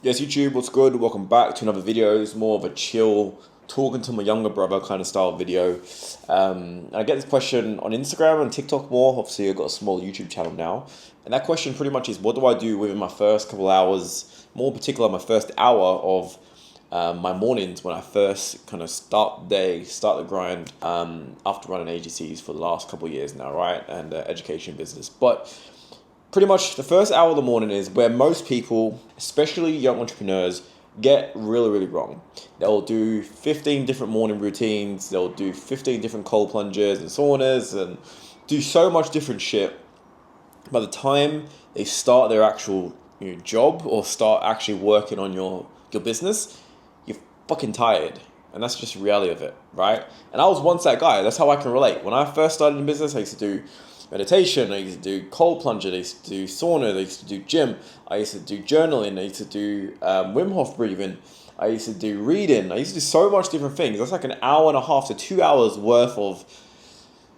Yes, YouTube, what's good? Welcome back to another video. It's more of a chill, talking to my younger brother kind of style video. I get this question on Instagram and TikTok more. Obviously, I've got a small YouTube channel now. And that question pretty much is, what do I do within my first couple hours, more particular, my first hour of my mornings when I first kind of start the day, start the grind after running agencies for the last couple of years now, right? And education business. But pretty much the first hour of the morning is where most people, especially young entrepreneurs, get really, really wrong. They'll do 15 different morning routines, they'll do 15 different cold plunges and saunas and do so much different shit. By the time they start their actual job or start actually working on your business, you're fucking tired. And that's just the reality of it, right? And I was once that guy. That's how I can relate. When I first started in business, I used to do meditation, I used to do cold plunge, I used to do sauna, I used to do gym, I used to do journaling, I used to do Wim Hof breathing, I used to do reading, I used to do so much different things. That's like an hour and a half to 2 hours worth of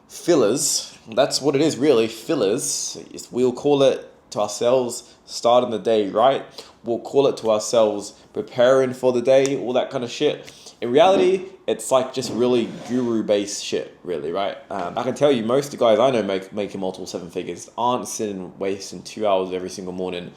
fillers. That's what it is really, fillers. We'll call it to ourselves starting the day, right? We'll call it to ourselves preparing for the day, all that kind of shit. In reality, it's like just really guru-based shit, really, right? I can tell you, most of the guys I know making multiple seven figures aren't sitting wasting 2 hours every single morning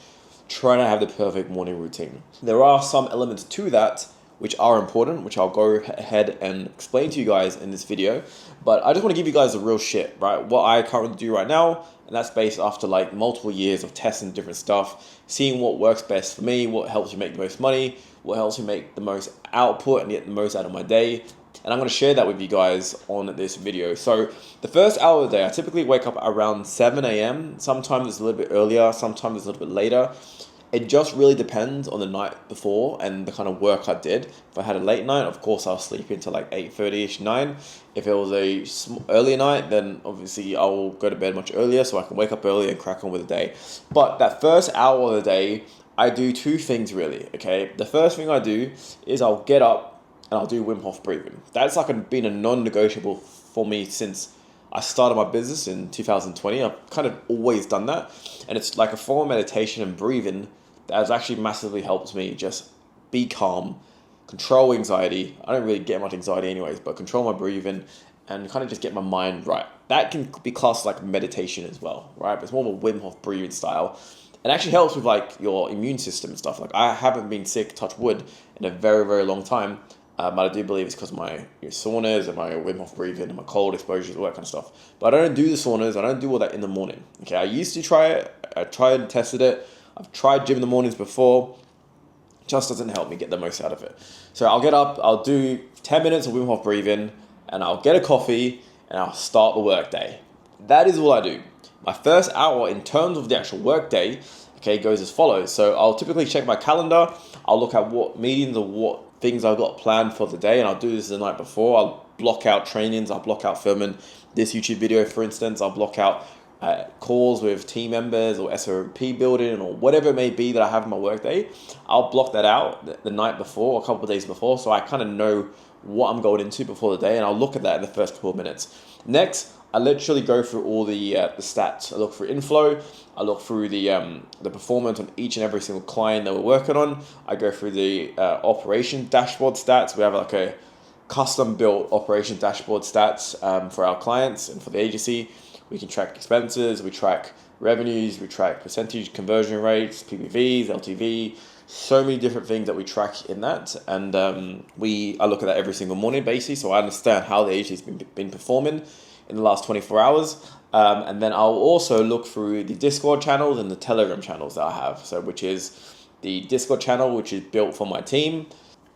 trying to have the perfect morning routine. There are some elements to that which are important, which I'll go ahead and explain to you guys in this video. But I just want to give you guys the real shit, right? What I currently do right now, and that's based after like multiple years of testing different stuff, seeing what works best for me, what helps me make the most money, what helps me make the most output and get the most out of my day. And I'm going to share that with you guys on this video. So the first hour of the day, I typically wake up around 7 a.m. Sometimes it's a little bit earlier, sometimes it's a little bit later. It just really depends on the night before and the kind of work I did. If I had a late night, of course I'll sleep into like 8:30ish, 9. If it was a earlier night, then obviously I'll go to bed much earlier so I can wake up early and crack on with the day. But that first hour of the day, I do two things really, okay? The first thing I do is I'll get up and I'll do Wim Hof breathing. That's like been a non-negotiable for me since I started my business in 2020. I've kind of always done that. And it's like a form of meditation and breathing that has actually massively helped me just be calm, control anxiety. I don't really get much anxiety anyways, but control my breathing and kind of just get my mind right. That can be classed like meditation as well, right? But it's more of a Wim Hof breathing style. It actually helps with like your immune system and stuff. Like I haven't been sick, touch wood, in a very, very long time. But I do believe it's because of my saunas and my Wim Hof breathing and my cold exposures, all that kind of stuff. But I don't do the saunas. I don't do all that in the morning. Okay, I used to try it. I tried and tested it. I've tried gym in the mornings before. Just doesn't help me get the most out of it. So I'll get up. I'll do 10 minutes of Wim Hof breathing, and I'll get a coffee, and I'll start the work day. That is all I do. My first hour in terms of the actual work day, okay, goes as follows. So I'll typically check my calendar. I'll look at what meetings or what things I've got planned for the day, and I'll do this the night before. I'll block out trainings. I'll block out filming this YouTube video, for instance. I'll block out calls with team members or SOP building or whatever it may be that I have in my work day. I'll block that out the night before, a couple of days before, so I kind of know what I'm going into before the day, and I'll look at that in the first couple of minutes. Next, I literally go through all the stats. I look for inflow. I look through the performance on each and every single client that we're working on. I go through the operation dashboard stats. We have like a custom built operation dashboard stats for our clients and for the agency. We can track expenses, we track revenues, we track percentage conversion rates, PPVs, LTV, so many different things that we track in that. And I look at that every single morning basically, so I understand how the agency's been performing in the last 24 hours. And then I'll also look through the Discord channels and the Telegram channels that I have. So which is the Discord channel, which is built for my team.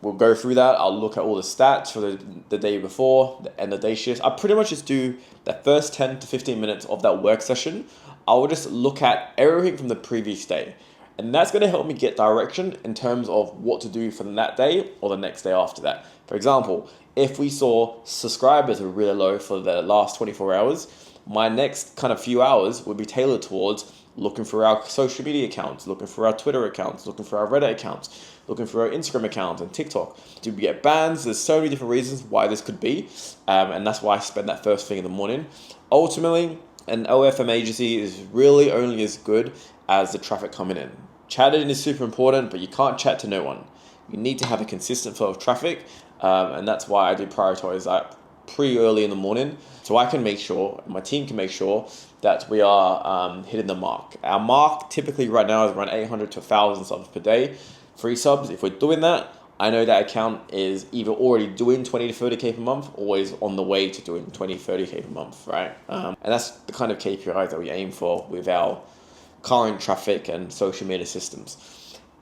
We'll go through that. I'll look at all the stats for the day before, the end of day shifts. I pretty much just do that first 10 to 15 minutes of that work session. I will just look at everything from the previous day. And that's going to help me get direction in terms of what to do for that day or the next day after that. For example, if we saw subscribers are really low for the last 24 hours, my next kind of few hours would be tailored towards looking for our social media accounts, looking for our Twitter accounts, looking for our Reddit accounts, looking for our Instagram accounts and TikTok. Do we get bans? There's so many different reasons why this could be. And that's why I spend that first thing in the morning. Ultimately, an OFM agency is really only as good as the traffic coming in. Chatting is super important, but you can't chat to no one. You need to have a consistent flow of traffic, and that's why I do prioritize that pretty early in the morning, so I can make sure, my team can make sure that we are hitting the mark. Our mark typically right now is around 800 to 1,000 subs per day, free subs. If we're doing that, I know that account is either already doing 20 to 30K per month or is on the way to doing 20, 30K per month, right? And that's the kind of KPIs that we aim for with our current traffic and social media systems.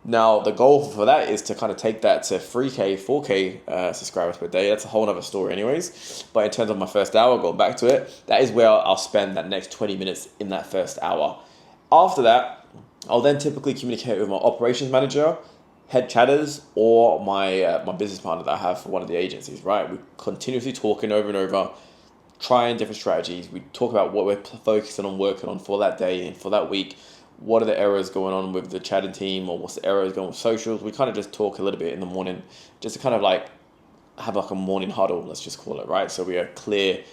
Now, the goal for that is to kind of take that to 3K, 4K subscribers per day. That's a whole other story anyways. But in terms of my first hour, going back to it, that is where I'll spend that next 20 minutes in that first hour. After that, I'll then typically communicate with my operations manager, head chatters, or my business partner that I have for one of the agencies, right? We're continuously talking over and over, trying different strategies. We talk about what we're focusing on working on for that day and for that week. What are the errors going on with the chatting team, or what's the errors going with socials? We kind of just talk a little bit in the morning, just to kind of like have like a morning huddle, let's just call it, right? So we are clear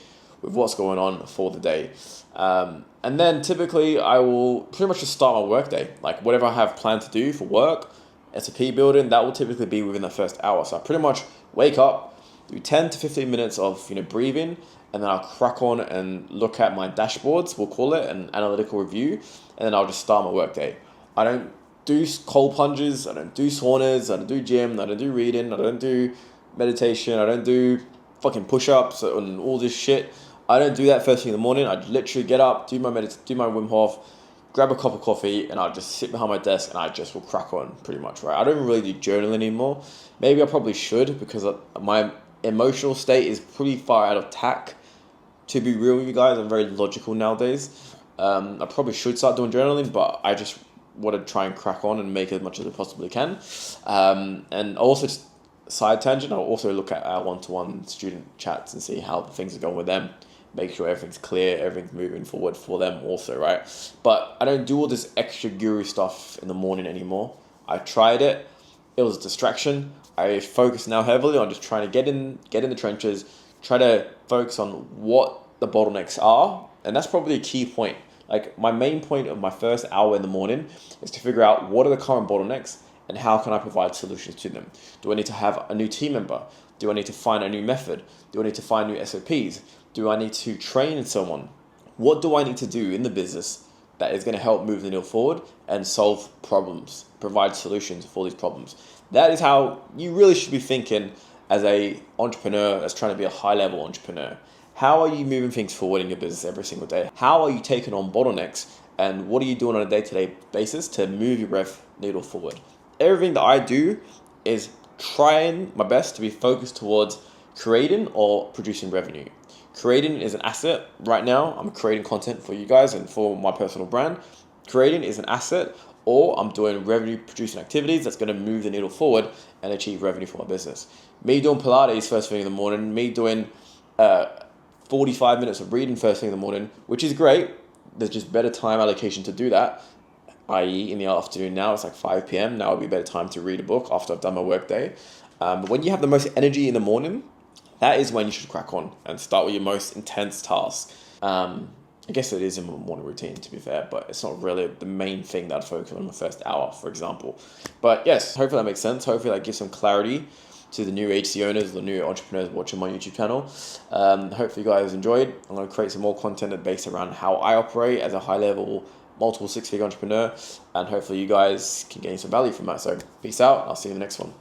with what's going on for the day. And then typically I will pretty much just start my work day. Like whatever I have planned to do for work, SOP building, that will typically be within the first hour. So I pretty much wake up, do 10 to 15 minutes of breathing, and then I'll crack on and look at my dashboards, we'll call it, an analytical review, and then I'll just start my workday. I don't do cold plunges, I don't do saunas, I don't do gym, I don't do reading, I don't do meditation, I don't do fucking push-ups and all this shit. I don't do that first thing in the morning. I literally get up, do my Wim Hof, grab a cup of coffee, and I'll just sit behind my desk and I just will crack on pretty much, right? I don't really do journaling anymore. Maybe I probably should, because my emotional state is pretty far out of tack. To be real with you guys, I'm very logical nowadays. I probably should start doing journaling, but I just want to try and crack on and make as much as I possibly can. And also, just side tangent, I'll also look at our one-to-one student chats and see how things are going with them. Make sure everything's clear, everything's moving forward for them also, right? But I don't do all this extra guru stuff in the morning anymore. I tried it. It was a distraction. I focus now heavily on just trying to get in the trenches, try to focus on what the bottlenecks are. And that's probably a key point. Like my main point of my first hour in the morning is to figure out what are the current bottlenecks and how can I provide solutions to them. Do I need to have a new team member? Do I need to find a new method? Do I need to find new SOPs? Do I need to train someone? What do I need to do in the business that is going to help move the needle forward and solve problems, provide solutions for these problems? That is how you really should be thinking as a entrepreneur that's trying to be a high-level entrepreneur. How are you moving things forward in your business every single day? How are you taking on bottlenecks? And what are you doing on a day-to-day basis to move your rev needle forward? Everything that I do is trying my best to be focused towards creating or producing revenue. Creating is an asset. Right now, I'm creating content for you guys and for my personal brand. Creating is an asset, or I'm doing revenue producing activities that's going to move the needle forward and achieve revenue for my business. Me doing Pilates first thing in the morning, me doing 45 minutes of reading first thing in the morning, which is great. There's just better time allocation to do that, i.e. in the afternoon now, it's like 5 p.m. Now would be a better time to read a book after I've done my work day. But when you have the most energy in the morning, that is when you should crack on and start with your most intense task. I guess it is in my morning routine, to be fair, but it's not really the main thing that I'd focus on in the first hour, for example. But yes, hopefully that makes sense. Hopefully that gives some clarity to the new agency owners, the new entrepreneurs watching my YouTube channel. Hopefully you guys enjoyed. I'm going to create some more content based around how I operate as a high-level, multiple six-figure entrepreneur, and hopefully you guys can gain some value from that. So peace out. I'll see you in the next one.